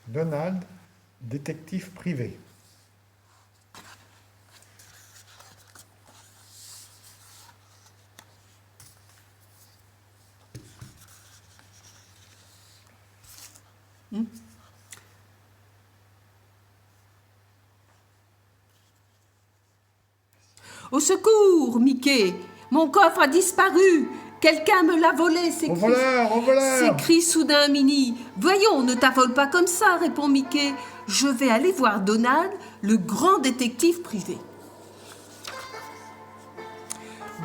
Donald, détective privé. Au secours, Mickey! Mon coffre a disparu! Quelqu'un me l'a volé! Au voleur, au voleur! S'écrie soudain Minnie. Voyons, ne t'affole pas comme ça, répond Mickey. Je vais aller voir Donald, le grand détective privé.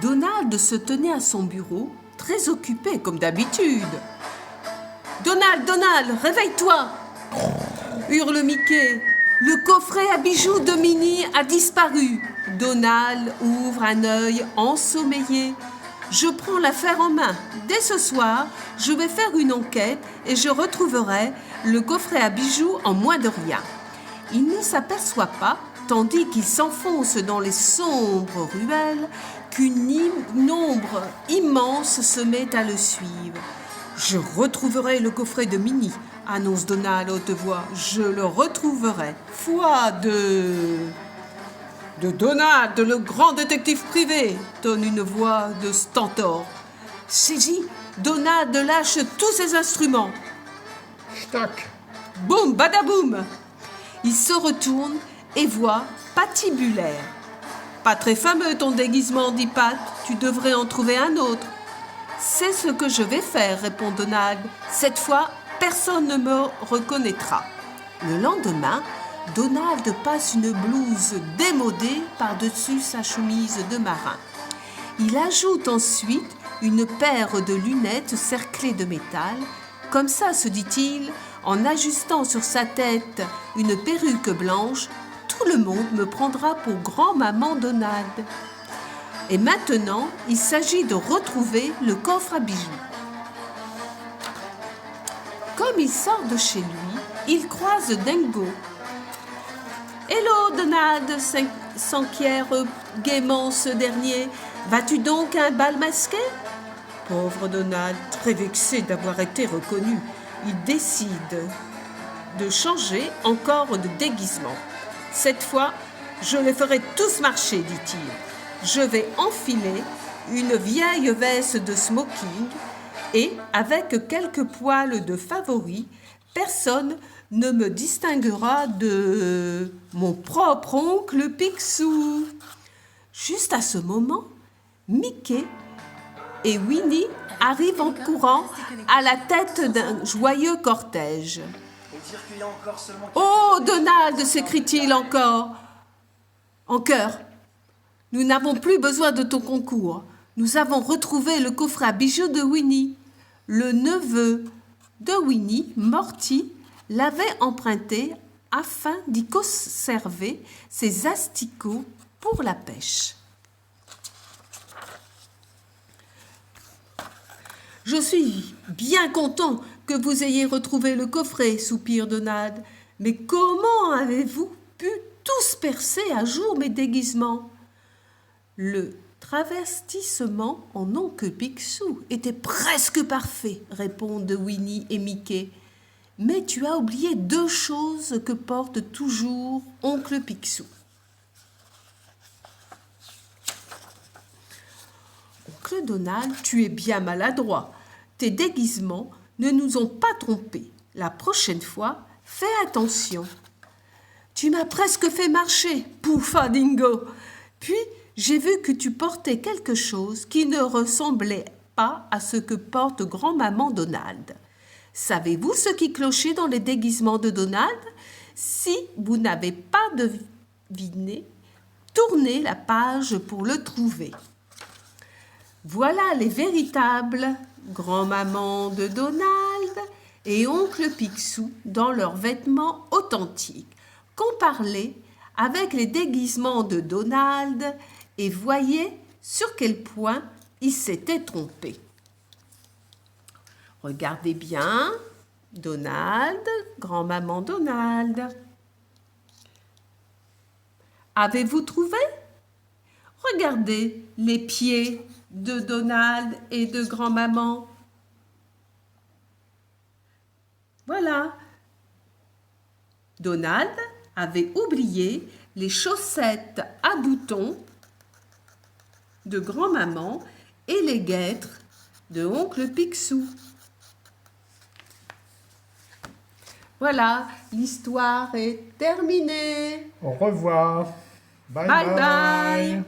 Donald se tenait à son bureau, très occupé comme d'habitude. Donald, Donald, réveille-toi! Hurle Mickey. Le coffret à bijoux de Minnie a disparu. Donald ouvre un œil ensommeillé. Je prends l'affaire en main. Dès ce soir, je vais faire une enquête et je retrouverai le coffret à bijoux en moins de rien. Il ne s'aperçoit pas, tandis qu'il s'enfonce dans les sombres ruelles, qu'une ombre immense se met à le suivre. Je retrouverai le coffret de Minnie, annonce Donald à haute voix. Je le retrouverai. Foi de Donald, le grand détective privé, tonne une voix de stentor. Saisi, Donald lâche tous ses instruments. Ch'tac! Boum, badaboum! Il se retourne et voit Patibulaire. Pas très fameux ton déguisement, dit Pat. Tu devrais en trouver un autre. C'est ce que je vais faire, répond Donald. Cette fois, personne ne me reconnaîtra. Le lendemain, Donald passe une blouse démodée par-dessus sa chemise de marin. Il ajoute ensuite une paire de lunettes cerclées de métal. Comme ça, se dit-il, en ajustant sur sa tête une perruque blanche, tout le monde me prendra pour grand-maman Donald. Et maintenant, il s'agit de retrouver le coffre à bijoux. Comme il sort de chez lui, il croise Dingo. « Hello, Donald !» s'enquiert gaiement ce dernier. « Vas-tu donc à un bal masqué ?» Pauvre Donald, très vexé d'avoir été reconnu, il décide de changer encore de déguisement. « Cette fois, je les ferai tous marcher, dit-il. Je vais enfiler une vieille veste de smoking et, avec quelques poils de favoris, personne ne me distinguera de mon propre oncle Picsou. » Juste à ce moment, Mickey et Winnie arrivent en courant à la tête d'un joyeux cortège. « Oh, Donald !» s'écrie-t-il encore en chœur. « Nous n'avons plus besoin de ton concours. Nous avons retrouvé le coffret à bijoux de Winnie. » Le neveu de Winnie, Morty, l'avait emprunté afin d'y conserver ses asticots pour la pêche. « Je suis bien content que vous ayez retrouvé le coffret, soupire Donald. Mais comment avez-vous pu tous percer à jour mes déguisements ? » Le travestissement en oncle Picsou était presque parfait, répondent Winnie et Mickey. Mais tu as oublié 2 choses que porte toujours oncle Picsou. Oncle Donald, tu es bien maladroit. Tes déguisements ne nous ont pas trompés. La prochaine fois, fais attention. Tu m'as presque fait marcher, pouffa Dingo. Puis, j'ai vu que tu portais quelque chose qui ne ressemblait pas à ce que porte grand-maman Donald. Savez-vous ce qui clochait dans les déguisements de Donald ? Si vous n'avez pas deviné, tournez la page pour le trouver. Voilà les véritables grand-maman de Donald et oncle Picsou dans leurs vêtements authentiques. Comparez-les avec les déguisements de Donald et voyez sur quel point il s'était trompé. Regardez bien, Donald, grand-maman Donald. Avez-vous trouvé ? Regardez les pieds de Donald et de grand-maman. Voilà. Donald avait oublié les chaussettes à boutons de grand-maman et les guêtres de oncle Picsou. Voilà, l'histoire est terminée. Au revoir. Bye Bye bye.